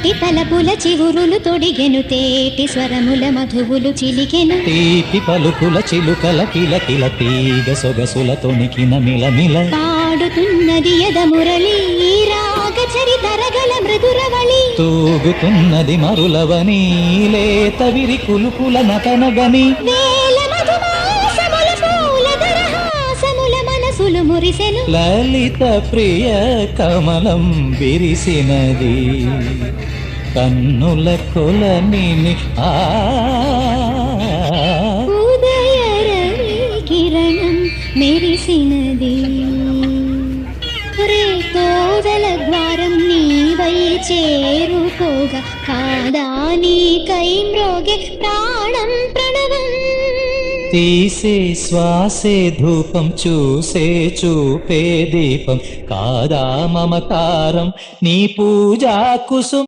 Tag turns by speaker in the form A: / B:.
A: కోటి తలపుల చిగురులు తొడిగెను తేటి స్వరముల మధువులు చిలికెను
B: తీపి పలుకుల చిలుకల కిలకిల తీగ సొగసుల తొణికిన మిలమిల
A: పాడుతున్నది యద మురళి రాగ చరితరగల మృదురవళి
B: తూగుతున్నది మరులవని లేత విరి కులుకుల నటనగని
A: వేల మధుమాసముల పూల దరహాసముల మనసులు మురిసెను
B: లలిత ప్రియ కమలం విరిసినది కన్నుల కొలనిని
A: ఉదయ రవి కిరణం మెరిసినది రే తోదల ద్వారం నీవై చేరుకోగా కాదా నీకై మ్రోగే ప్రాణం ప్రణవం
B: తీసే శ్వాసే ధూపం చూసే చూపే దీపం కాదా మమకారం నీ పూజా కుసుమ